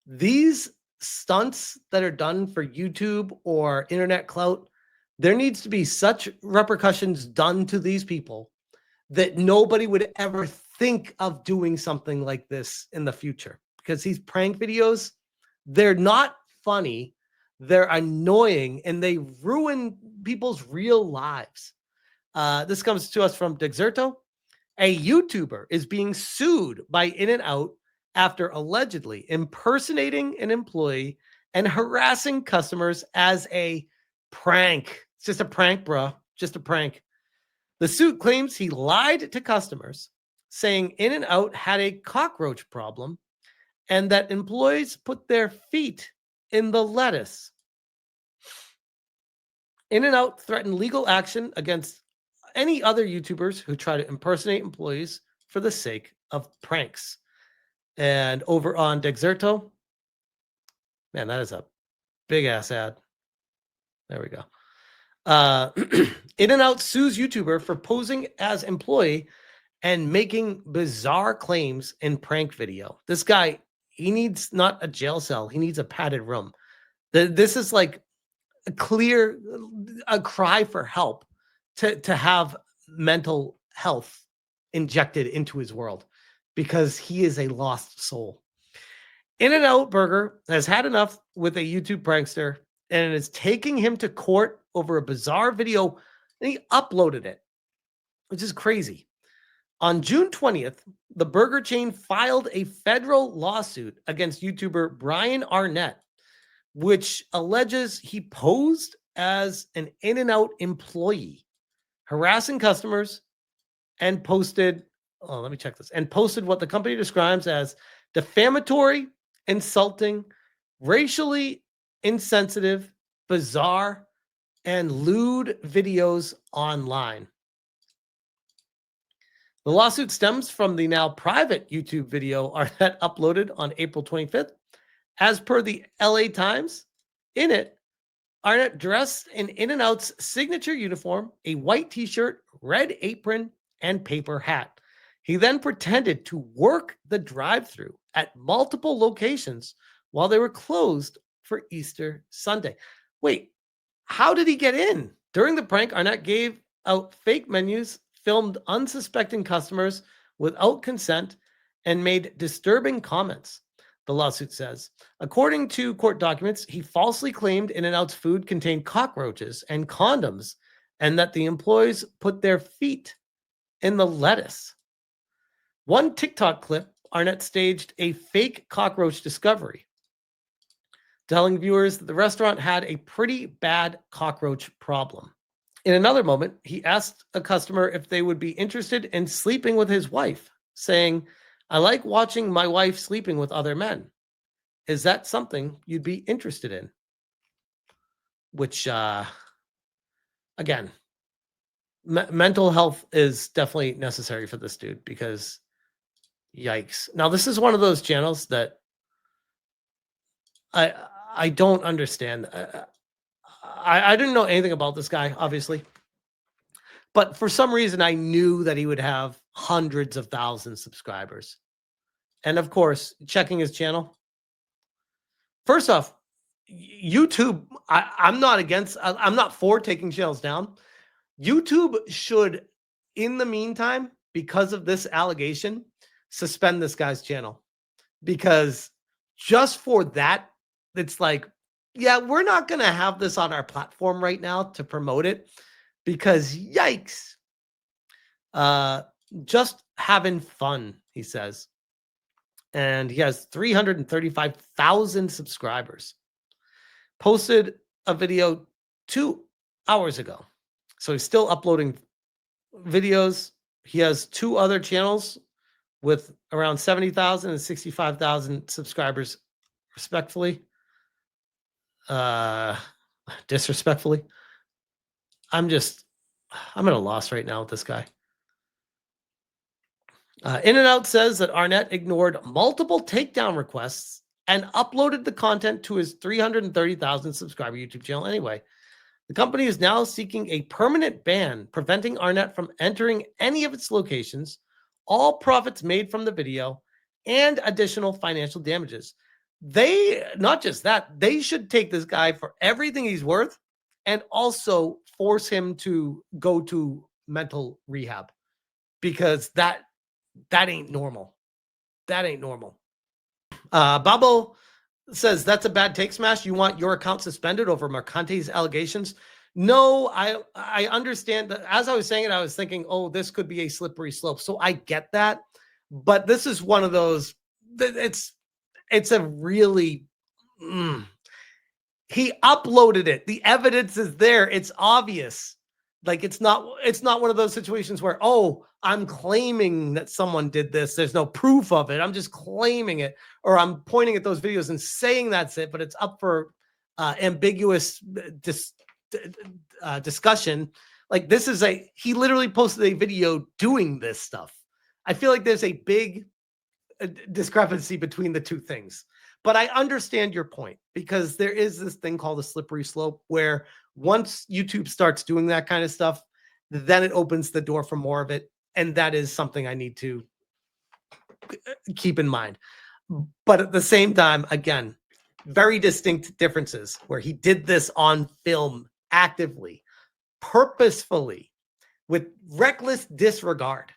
These stunts that are done for YouTube or internet clout, there needs to be such repercussions done to these people that nobody would ever think of doing something like this in the future. Because these prank videos, they're not funny, they're annoying, and they ruin people's real lives. This comes to us from Dexerto. A YouTuber is being sued by In-N-Out after allegedly impersonating an employee and harassing customers as a prank. It's just a prank, bro. Just a prank. The suit claims he lied to customers, saying In-N-Out had a cockroach problem and that employees put their feet in the lettuce. In-N-Out threatened legal action against any other YouTubers who try to impersonate employees for the sake of pranks. And over on Dexerto, man, that is a big ass ad. There we go. In-N-Out sues YouTuber for posing as employee and making bizarre claims in prank video. This guy, he needs not a jail cell, he needs a padded room. This is like a cry for help to have mental health injected into his world because he is a lost soul. In-N-Out Burger has had enough with a YouTube prankster and it is taking him to court over a bizarre video, and he uploaded it, which is crazy. On June 20th, the burger chain filed a federal lawsuit against YouTuber Brian Arnett, which alleges he posed as an In-N-Out employee, harassing customers, and posted what the company describes as defamatory, insulting, racially insensitive, bizarre, and lewd videos online. The lawsuit stems from the now private YouTube video Arnett uploaded on April 25th. As per the LA Times, in it, Arnett dressed in In-N-Out's signature uniform, a white t-shirt, red apron, and paper hat. He then pretended to work the drive-thru at multiple locations while they were closed for Easter Sunday. Wait, how did he get in? During the prank, Arnett gave out fake menus, filmed unsuspecting customers without consent, and made disturbing comments, the lawsuit says. According to court documents, he falsely claimed In-N-Out's food contained cockroaches and condoms, and that the employees put their feet in the lettuce. One TikTok clip, Arnett staged a fake cockroach discovery, telling viewers that the restaurant had a pretty bad cockroach problem. In another moment, he asked a customer if they would be interested in sleeping with his wife, saying, "I like watching my wife sleeping with other men. Is that something you'd be interested in?" Which, again, mental health is definitely necessary for this dude because, yikes. Now, this is one of those channels that I don't understand. I didn't know anything about this guy, obviously. But for some reason, I knew that he would have hundreds of thousands of subscribers. And of course, checking his channel. First off, YouTube, I'm not for taking channels down. YouTube should, in the meantime, because of this allegation, suspend this guy's channel. Because just for that, it's like, yeah, we're not going to have this on our platform right now to promote it because yikes. Just having fun, he says. And he has 335,000 subscribers. Posted a video 2 hours ago. So he's still uploading videos. He has 2 other channels with around 70,000 and 65,000 subscribers, respectfully. Disrespectfully. I'm at a loss right now with this guy. In-N-Out says that Arnett ignored multiple takedown requests and uploaded the content to his 330,000 subscriber YouTube channel anyway. The company is now seeking a permanent ban preventing Arnett from entering any of its locations, all profits made from the video, and additional financial damages. They, not just that, they should take this guy for everything he's worth and also force him to go to mental rehab, because that ain't normal. That ain't normal. Babo says that's a bad take, Smash. You want your account suspended over Mercante's allegations? No, I understand that. As I was saying it, I was thinking, oh, this could be a slippery slope. So I get that, but this is one of those. It's a really. He uploaded it. The evidence is there. It's obvious. Like it's not one of those situations where, oh, I'm claiming that someone did this. There's no proof of it. I'm just claiming it, or I'm pointing at those videos and saying that's it, but it's up for ambiguous discussion. Like this is he literally posted a video doing this stuff. I feel like there's a big discrepancy between the two things. But I understand your point, because there is this thing called a slippery slope where once YouTube starts doing that kind of stuff, then it opens the door for more of it. And that is something I need to keep in mind. But at the same time, again, very distinct differences where he did this on film actively, purposefully, with reckless disregard,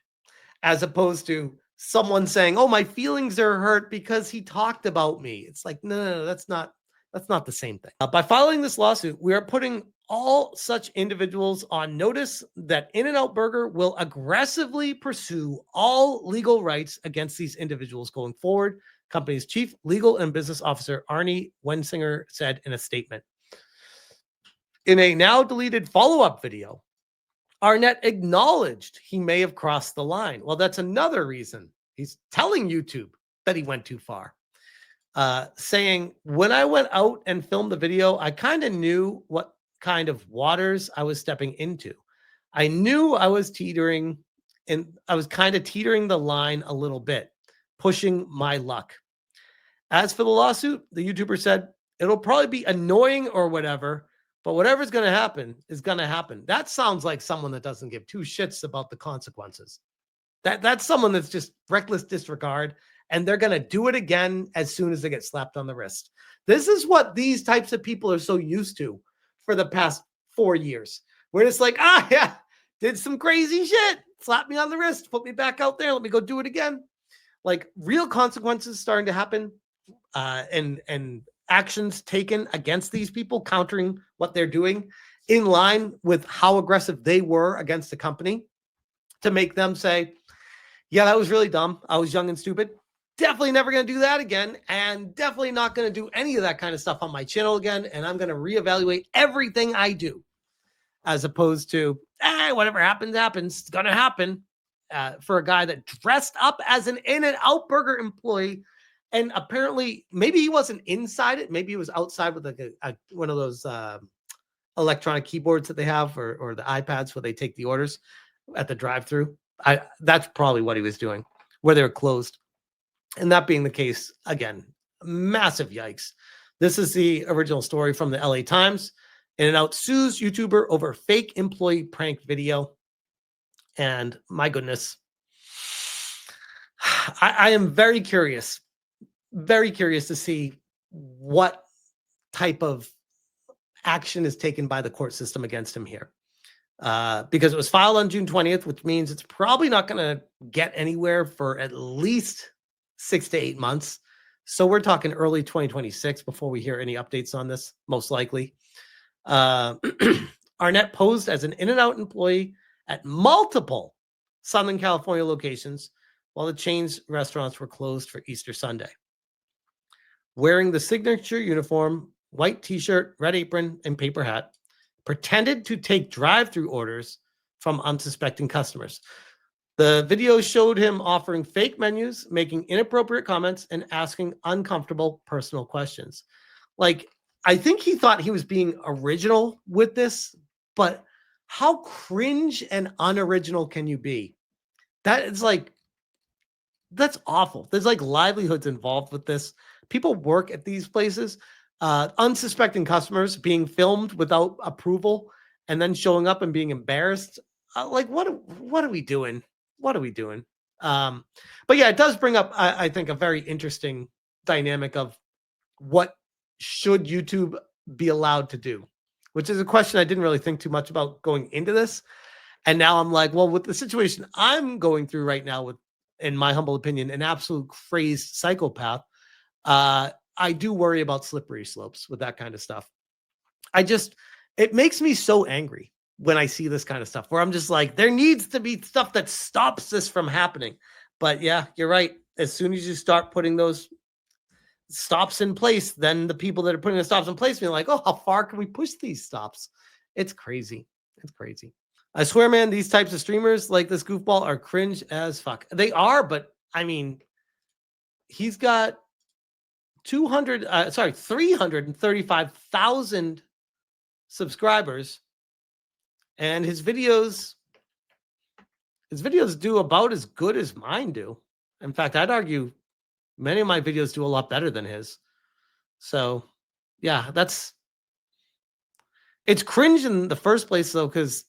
as opposed to someone saying, oh, my feelings are hurt because he talked about me. It's like, no, that's not the same thing. By filing this lawsuit, we are putting all such individuals on notice that In-N-Out Burger will aggressively pursue all legal rights against these individuals going forward, company's chief legal and business officer, Arnie Wensinger, said in a statement. In a now deleted follow-up video, Arnett acknowledged he may have crossed the line. Well, that's another reason he's telling YouTube that he went too far. Saying, when I went out and filmed the video, I kind of knew what kind of waters I was stepping into. I knew I was teetering, and I was kind of teetering the line a little bit, pushing my luck. As for the lawsuit, the YouTuber said, it'll probably be annoying or whatever, but whatever's going to happen is going to happen. That sounds like someone that doesn't give two shits about the consequences. That's someone that's just reckless disregard, and they're going to do it again as soon as they get slapped on the wrist. This is what these types of people are so used to for the past 4 years, where it's like, yeah, did some crazy shit, slap me on the wrist, put me back out there, let me go do it again. Like real consequences starting to happen, and actions taken against these people, countering what they're doing in line with how aggressive they were against the company, to make them say, yeah, that was really dumb. I was young and stupid. Definitely never going to do that again. And definitely not going to do any of that kind of stuff on my channel again. And I'm going to reevaluate everything I do, as opposed to, whatever happens, happens. It's going to happen. For a guy that dressed up as an In-N-Out Burger employee. And apparently, maybe he wasn't inside it. Maybe he was outside with like one of those electronic keyboards that they have, or the iPads where they take the orders at the drive-thru. That's probably what he was doing, where they were closed. And that being the case, again, massive yikes. This is the original story from the LA Times. In-N-Out sues YouTuber over fake employee prank video. And my goodness, I am very curious to see what type of action is taken by the court system against him here. Because it was filed on June 20th, which means it's probably not going to get anywhere for at least 6 to 8 months. So we're talking early 2026 before we hear any updates on this, most likely. Arnett posed as an In-N-Out employee at multiple Southern California locations while the chain's restaurants were closed for Easter Sunday. Wearing the signature uniform, white t-shirt, red apron, and paper hat, pretended to take drive-thru orders from unsuspecting customers. The video showed him offering fake menus, making inappropriate comments, and asking uncomfortable personal questions. Like, I think he thought he was being original with this, but how cringe and unoriginal can you be? That's awful. There's like livelihoods involved with this. People work at these places. Unsuspecting customers being filmed without approval and then showing up and being embarrassed. Like, what are we doing? What are we doing? But yeah, it does bring up, I think, a very interesting dynamic of what should YouTube be allowed to do? Which is a question I didn't really think too much about going into this. And now I'm like, well, with the situation I'm going through right now with, in my humble opinion, an absolute crazed psychopath, I do worry about slippery slopes with that kind of stuff. It makes me so angry when I see this kind of stuff where I'm just like, there needs to be stuff that stops this from happening. But yeah, you're right. As soon as you start putting those stops in place, then the people that are putting the stops in place being like, oh, how far can we push these stops? It's crazy. It's crazy. I swear, man, these types of streamers like this goofball are cringe as fuck. They are, but I mean, he's got 335,000 subscribers, and his videos do about as good as mine do. In fact, I'd argue many of my videos do a lot better than his. So, yeah, it's cringe in the first place though, because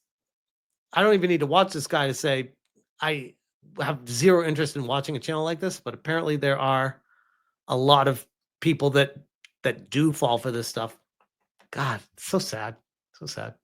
I don't even need to watch this guy to say I have zero interest in watching a channel like this, but apparently there are a lot of people that do fall for this stuff. God, so sad. So sad.